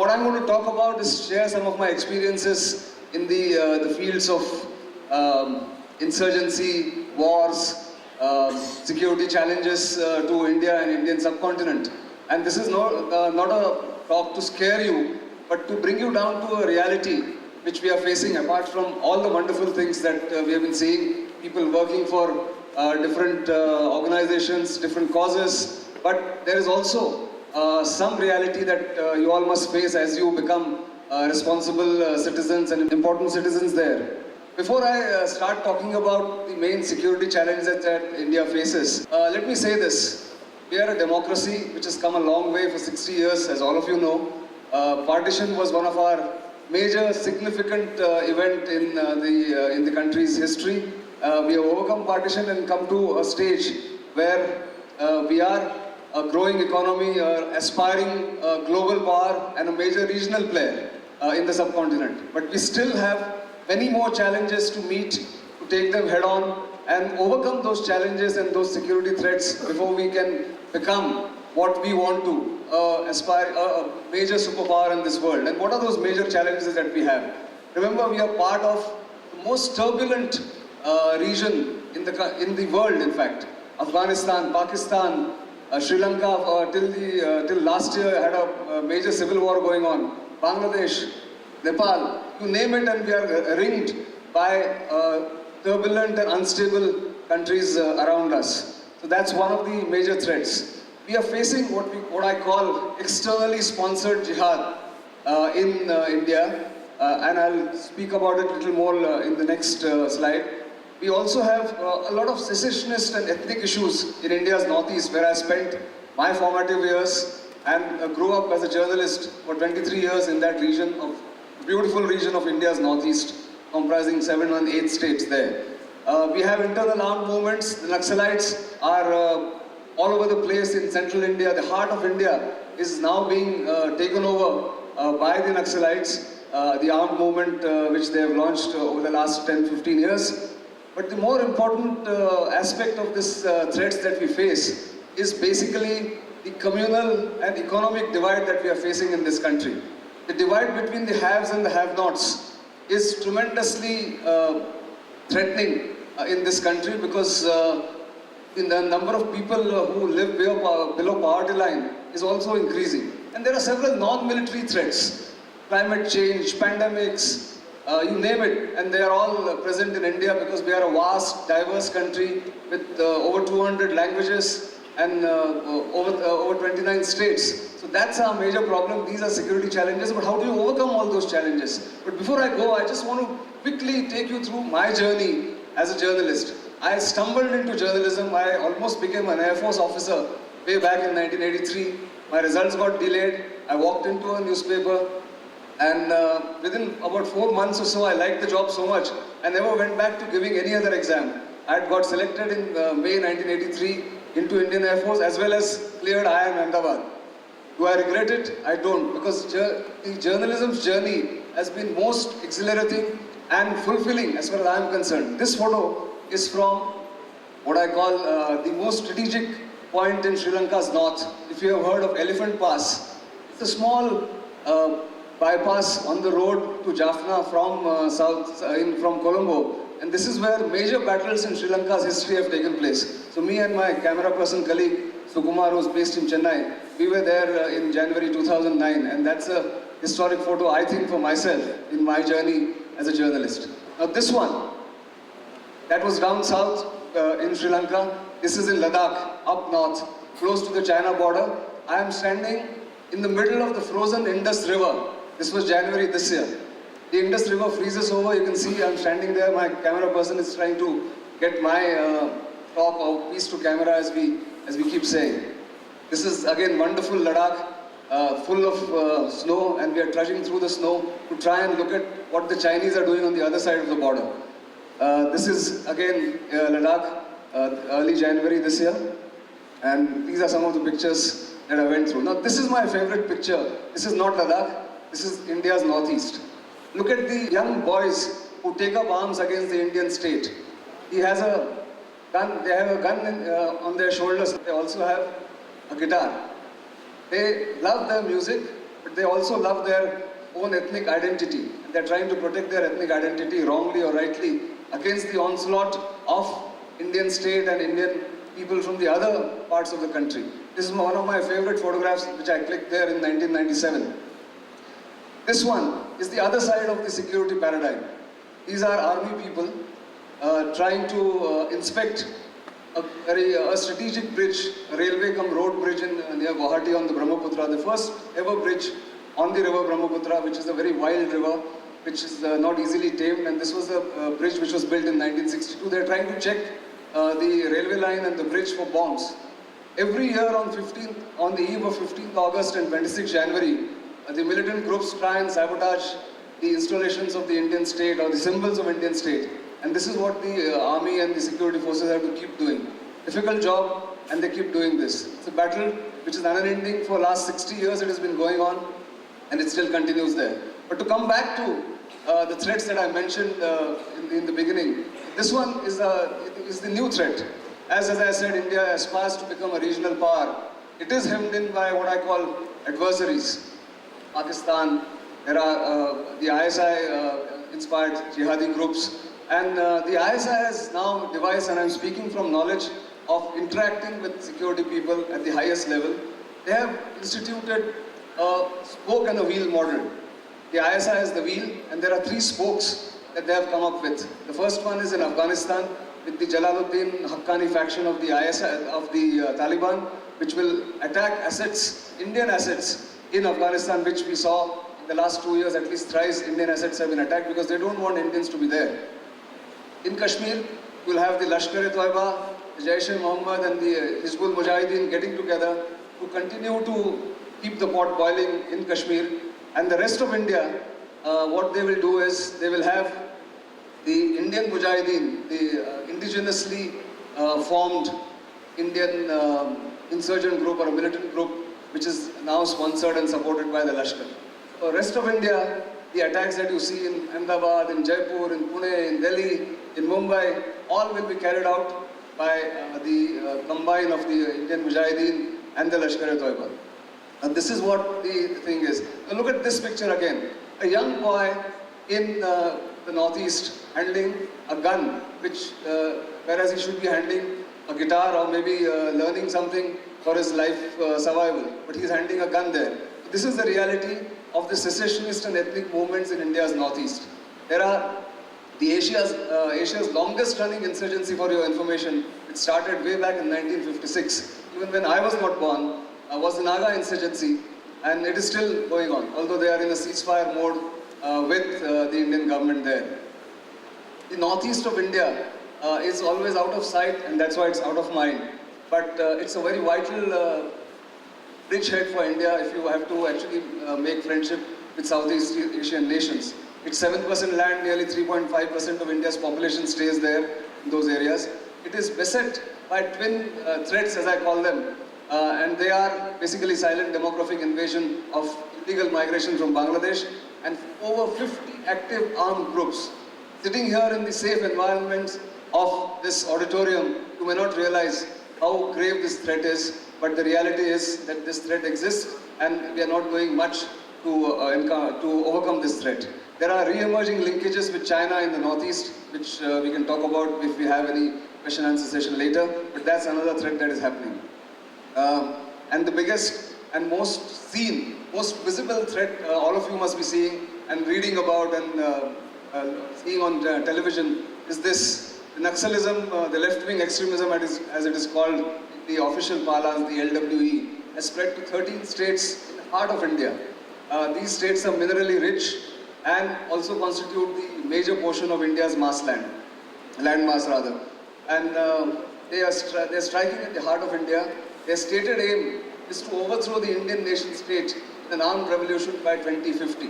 what I'm going to talk about is share some of my experiences in the fields of insurgency, wars, security challenges to India and Indian subcontinent. And this is not a talk to scare you, but to bring you down to a reality which we are facing, apart from all the wonderful things that we have been seeing, people working for different organizations, different causes, but there is also some reality that you all must face as you become responsible citizens and important citizens there. Before I start talking about the main security challenges that India faces, let me say this. We are a democracy which has come a long way for 60 years, as all of you know. Partition was one of our major significant event in the country's history. We have overcome partition and come to a stage where we are a growing economy, aspiring global power and a major regional player in the subcontinent. But we still have many more challenges to meet, to take them head on and overcome those challenges and those security threats before we can become what we want to, aspire a major superpower in this world. And what are those major challenges that we have? Remember, we are part of the most turbulent region in the world, in fact. Afghanistan, Pakistan, Sri Lanka, till last year had a major civil war going on. Bangladesh, Nepal, you name it, and we are ringed by turbulent and unstable countries around us. So that's one of the major threats. We are facing what I call externally sponsored jihad in India, and I'll speak about it a little more in the next slide. We also have a lot of secessionist and ethnic issues in India's northeast, where I spent my formative years and grew up as a journalist for 23 years in that region, of beautiful region of India's northeast, comprising 7 and 8 states there. We have internal armed movements. The Naxalites are all over the place in central India. The heart of India is now being taken over by the Naxalites, the armed movement which they have launched over the last 10-15 years. But the more important aspect of this threats that we face is basically the communal and economic divide that we are facing in this country. The divide between the haves and the have-nots is tremendously threatening in this country, because the number of people who live below poverty line is also increasing. And there are several non-military threats: climate change, pandemics, you name it, and they are all present in India because we are a vast, diverse country with over 200 languages and over 29 states. So that's our major problem. These are security challenges, but how do you overcome all those challenges? But before I go, I just want to quickly take you through my journey as a journalist. I stumbled into journalism. I almost became an Air Force officer way back in 1983. My results got delayed. I walked into a newspaper, and within about 4 months or so, I liked the job so much, I never went back to giving any other exam. I had got selected in May 1983 into Indian Air Force, as well as cleared IIM Ahmedabad. Do I regret it? I don't, because the journalism's journey has been most exhilarating and fulfilling as far as I am concerned. This photo is from what I call the most strategic point in Sri Lanka's north. If you have heard of Elephant Pass, it's a small bypass on the road to Jaffna from from Colombo, and this is where major battles in Sri Lanka's history have taken place. So me and my camera person colleague Sukumar, who's based in Chennai, we were there in January 2009, and that's a historic photo, I think, for myself in my journey as a journalist. Now this one, that was down south in Sri Lanka. This is in Ladakh, up north, close to the China border. I am standing in the middle of the frozen Indus River. This was January this year. The Indus River freezes over. You can see I'm standing there. My camera person is trying to get my talk or piece to camera as we keep saying. This is again wonderful Ladakh, full of snow, and we are trudging through the snow to try and look at what the Chinese are doing on the other side of the border. This is again Ladakh, early January this year, and these are some of the pictures that I went through. Now this is my favorite picture. This is not Ladakh. This is India's northeast. Look at the young boys who take up arms against the Indian state. He has a gun. They have a gun on their shoulders. They also have a guitar. They love their music. but they also love their own ethnic identity. And they're trying to protect their ethnic identity, wrongly or rightly, against the onslaught of Indian state and Indian people from the other parts of the country. This is one of my favorite photographs, which I clicked there in 1997. This one is the other side of the security paradigm. These are army people trying to inspect a strategic bridge, a railway cum road bridge near Guwahati on the Brahmaputra, the first ever bridge on the river Brahmaputra, which is a very wild river, which is not easily tamed, and this was a bridge which was built in 1962. They're trying to check the railway line and the bridge for bombs. Every year on the eve of 15th August and 26th January, the militant groups try and sabotage the installations of the Indian state or the symbols of Indian state. And this is what the army and the security forces have to keep doing. Difficult job, and they keep doing this. It's a battle which is unending. For the last 60 years it has been going on, and it still continues there. But to come back to the threats that I mentioned in the beginning, this one is the new threat. As I said, India aspires to become a regional power. It is hemmed in by what I call adversaries. Pakistan, there are the ISI-inspired jihadi groups. And the ISI has now devised, and I'm speaking from knowledge of interacting with security people at the highest level, they have instituted a spoke and a wheel model. The ISI is the wheel, and there are 3 spokes that they have come up with. The first one is in Afghanistan with the Jalaluddin Haqqani faction of the ISI, of the Taliban, which will attack assets, Indian assets in Afghanistan, which we saw in the last 2 years. At least thrice Indian assets have been attacked because they don't want Indians to be there. In Kashmir, you will have the Lashkar-e-Toiba, the Jaish-e-Mohammed and the Hizbul Mujahideen getting together to continue to keep the pot boiling in Kashmir. And the rest of India, what they will do is, they will have the Indian Mujahideen, the indigenously formed Indian insurgent group or a militant group, which is now sponsored and supported by the Lashkar. The rest of India, the attacks that you see in Ahmedabad, in Jaipur, in Pune, in Delhi, in Mumbai, all will be carried out by the combine of the Indian Mujahideen and the Lashkar-e-Toiba. And this is what the thing is. Now look at this picture again. A young boy in the northeast handling a gun, which whereas he should be handling a guitar or maybe learning something for his life survival, but he's handling a gun there. This is the reality of the secessionist and ethnic movements in India's northeast. There are the Asia's longest running insurgency, for your information. It started way back in 1956. Even when I was not born, was the Naga insurgency, and it is still going on, although they are in a ceasefire mode with the Indian government there. The northeast of India is always out of sight, and that's why it's out of mind. But it's a very vital bridgehead for India if you have to actually make friendship with Southeast Asian nations. It's 7% land, nearly 3.5% of India's population stays there in those areas. It is beset by twin threats, as I call them, and they are basically silent demographic invasion of illegal migration from Bangladesh and over 50 active armed groups. Sitting here in the safe environments of this auditorium, you may not realize how grave this threat is, but the reality is that this threat exists and we are not doing much to overcome this threat. There are re-emerging linkages with China in the northeast, which we can talk about if we have any question and answer session later, but that's another threat that is happening. And the biggest and most seen, most visible threat all of you must be seeing and reading about and seeing on television is this. The Naxalism, the Leftwing Extremism as it is called in the official parlance, the LWE, has spread to 13 states in the heart of India. These states are minerally rich and also constitute the major portion of India's landmass rather. And they are striking at the heart of India. Their stated aim is to overthrow the Indian nation state in an armed revolution by 2050.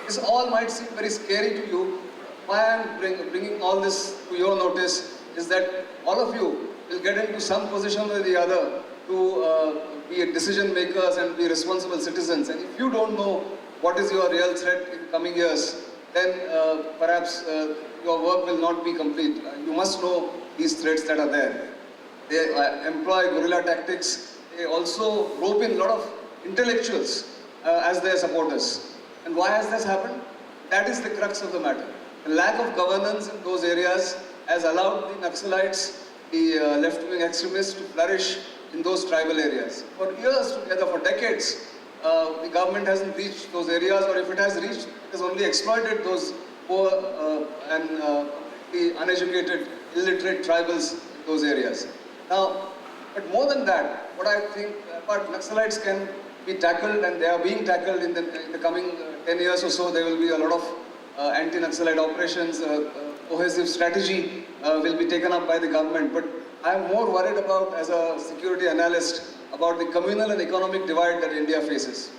This all might seem very scary to you. Why I am bringing all this to your notice is that all of you will get into some position or the other to be decision makers and be responsible citizens. And if you don't know what is your real threat in coming years, then perhaps your work will not be complete. You must know these threats that are there. They employ guerrilla tactics. They also rope in a lot of intellectuals as their supporters. And why has this happened? That is the crux of the matter. The lack of governance in those areas has allowed the Naxalites, the left-wing extremists to flourish in those tribal areas. For years together, for decades, the government hasn't reached those areas, or if it has reached, it has only exploited those poor and the uneducated, illiterate tribals in those areas. Now, but more than that, what I think about Naxalites can be tackled, and they are being tackled in the coming 10 years or so. There will be a lot of anti-Naxalite operations, cohesive strategy will be taken up by the government. But I am more worried about, as a security analyst, about the communal and economic divide that India faces.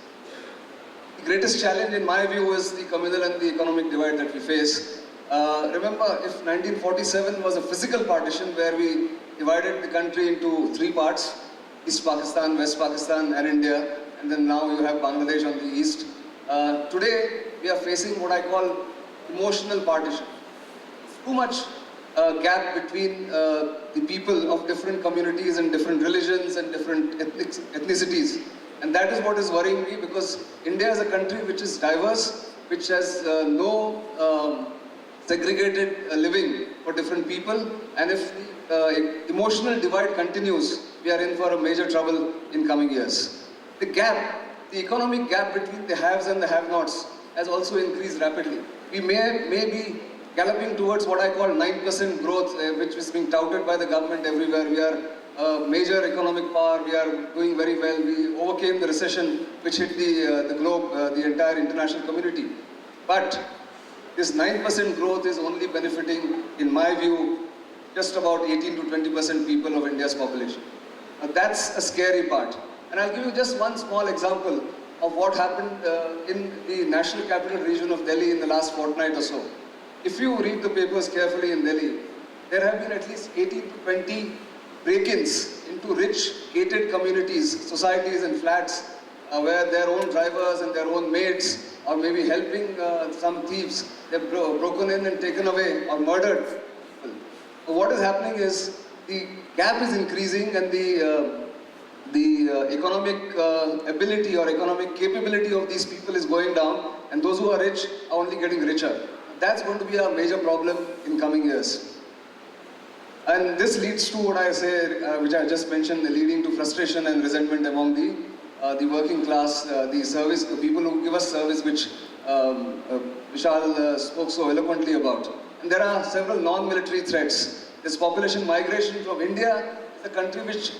The greatest challenge in my view is the communal and the economic divide that we face. Remember, if 1947 was a physical partition where we divided the country into three parts, East Pakistan, West Pakistan and India, and then now you have Bangladesh on the east. Today, we are facing what I call emotional partition. Too much gap between the people of different communities and different religions and different ethnicities. And that is what is worrying me, because India is a country which is diverse, which has no segregated living for different people. And if the emotional divide continues, we are in for a major trouble in coming years. The gap, the economic gap between the haves and the have-nots has also increased rapidly. We may be galloping towards what I call 9% growth, which is being touted by the government everywhere. We are a major economic power. We are doing very well. We overcame the recession which hit the globe, the entire international community. But this 9% growth is only benefiting, in my view, just about 18 to 20% people of India's population. Now that's a scary part. And I'll give you just one small example of what happened in the National Capital Region of Delhi in the last fortnight or so. If you read the papers carefully in Delhi, there have been at least 18 to 20 break-ins into rich, gated communities, societies and flats where their own drivers and their own maids, or maybe helping some thieves, they've broken in and taken away or murdered people. So what is happening is the gap is increasing, and the economic ability or economic capability of these people is going down, and those who are rich are only getting richer. That's going to be a major problem in coming years. And this leads to what I say, which I just mentioned, leading to frustration and resentment among the working class, the people who give us service, which Vishal spoke so eloquently about. And there are several non-military threats. This population migration from India is a country which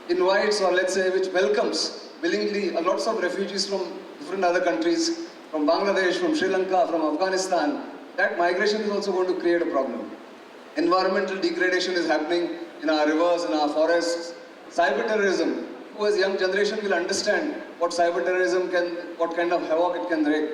invites, or let's say which welcomes willingly lots of refugees from different other countries, from Bangladesh, from Sri Lanka, from Afghanistan. That migration is also going to create a problem. Environmental degradation is happening in our rivers, in our forests. Cyber terrorism, who as young generation will understand what cyber terrorism can, what kind of havoc it can wreak.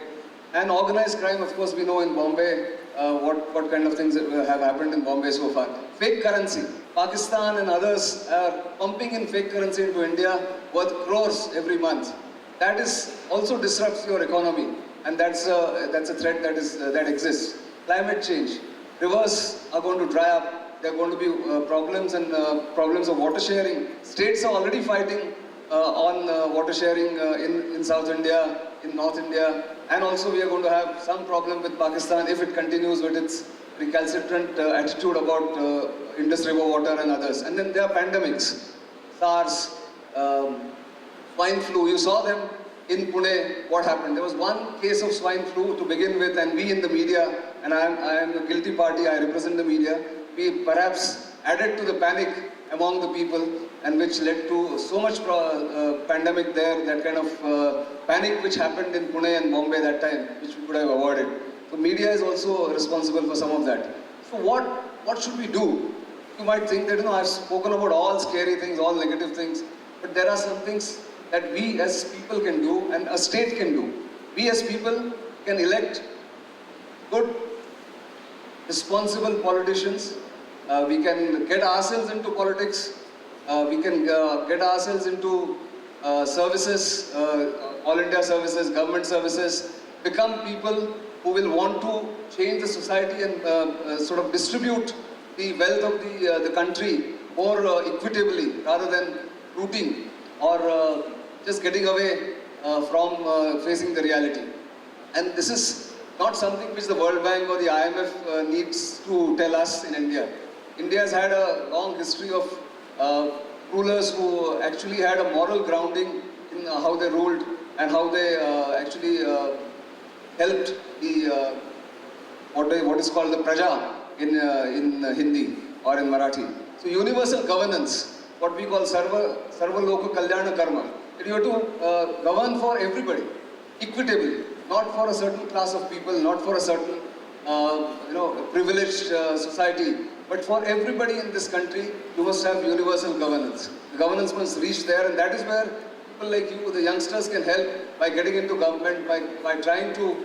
And organized crime, of course, we know in Bombay what kind of things have happened in Bombay so far. Fake currency. Pakistan and others are pumping in fake currency into India worth crores every month. That is also disrupts your economy, and that's a threat that exists. Climate change. Rivers are going to dry up. There are going to be problems of water sharing. States are already fighting on water sharing in South India, in North India, and also we are going to have some problem with Pakistan if it continues with its recalcitrant attitude about Indus River water and others. And then there are pandemics, SARS, swine flu. You saw them in Pune. What happened? There was one case of swine flu to begin with, and we in the media, and I am a guilty party, I represent the media, we perhaps added to the panic among the people, and which led to so much pandemic there, that kind of panic which happened in Pune and Bombay that time, which we could have avoided. So media is also responsible for some of that. So what should we do? You might think that, I've spoken about all scary things, all negative things, but there are some things that we as people can do and a state can do. We as people can elect good, responsible politicians. We can get ourselves into politics. We can get ourselves into services, all India services, government services, become people who will want to change the society and sort of distribute the wealth of the country more equitably, rather than looting or just getting away from facing the reality. And this is not something which the World Bank or the IMF needs to tell us in India. India has had a long history of rulers who actually had a moral grounding in how they ruled and how they actually helped the what is called the praja in Hindi or in Marathi. So universal governance, what we call sarva loka kalyana karma. You have to govern for everybody, equitably, not for a certain class of people, not for a certain privileged society, but for everybody in this country. You must have universal governance. The governance must reach there, and that is where people like you, the youngsters, can help by getting into government, by trying to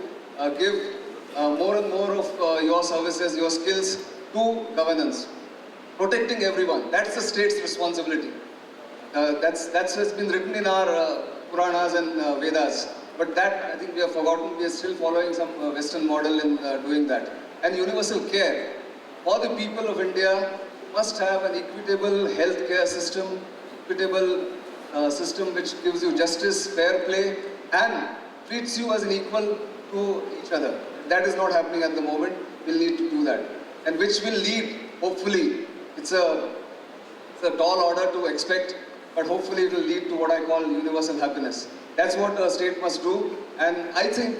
give more and more of your services, your skills to governance. Protecting everyone, that's the state's responsibility. That's what's been written in our Puranas and Vedas. But that, I think we have forgotten. We are still following some Western model in doing that. And universal care. For the people of India, must have an equitable healthcare system, equitable system which gives you justice, fair play, and treats you as an equal to each other. That is not happening at the moment. We'll need to do that. And which will lead, hopefully, it's a tall order to expect, but hopefully it will lead to what I call universal happiness. That's what a state must do, and I think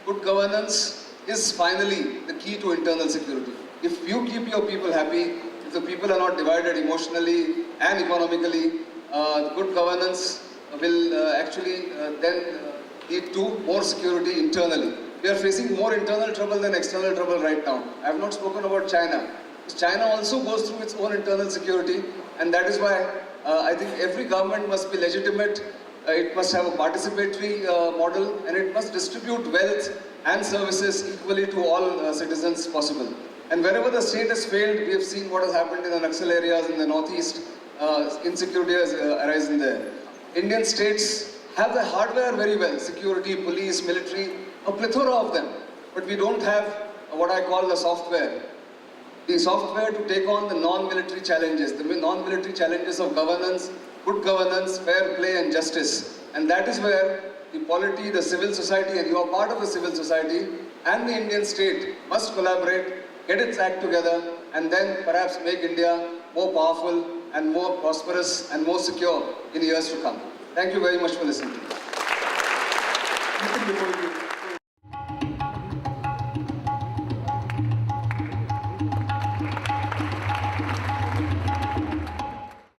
good governance is finally the key to internal security. If you keep your people happy, if the people are not divided emotionally and economically, good governance will actually then lead to more security internally. We are facing more internal trouble than external trouble right now. I have not spoken about China. China also goes through its own internal security, and that is why I think every government must be legitimate. It must have a participatory model, and it must distribute wealth and services equally to all citizens possible. And wherever the state has failed, we have seen what has happened in the Naxal areas in the northeast. Insecurity has arisen there. Indian states have the hardware very well: security, police, military, a plethora of them. But we don't have what I call the software. The software to take on the non-military challenges, the non-military challenges of governance, good governance, fair play and justice. And that is where the polity, the civil society, and you are part of the civil society, and the Indian state must collaborate, get its act together, and then perhaps make India more powerful and more prosperous and more secure in years to come. Thank you very much for listening to me.